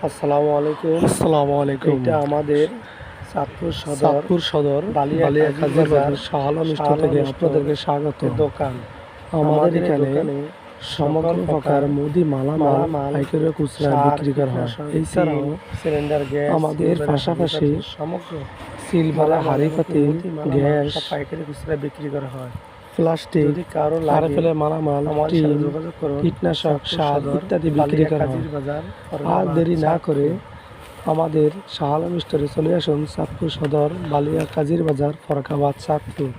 আসসালামু আলাইকুম। আসসালামু আলাইকুম। এটা আমাদের চাঁদপুর সদর বালিয়া কাজীর বাজার বাজার শাহ আলম স্টোর থেকে আপনাদেরকে স্বাগত। দোকান। আমাদের এই এখানে দোকানে সমগ্র প্রকার মুদি মালামাল পাইকারি খুচরা বিক্রি করা হয়। এছাড়াও সিলিন্ডার গ্যাস আমাদের পাশাপাশি সমগ্র সিলভার হাঁড়ি পাতিল, গ্যাস, পাইকারি খুচরা বিক্রি করা হয়। প্লাস্টিক, যদি কারো আরএফএল মালামাল, আমাদের টিন, সাথে যোগাযোগ করুন। কীটনাশক, সার সদর, ইত্যাদি বিক্রি করা হয়। কাজীর বাজার, আর দেরি না করে আমাদের শাহ আলম স্টোরে চলে আসুন। চাঁদপুর সদর বালিয়া কাজীর বাজার, ফরকাবাদ, চাঁদপুর।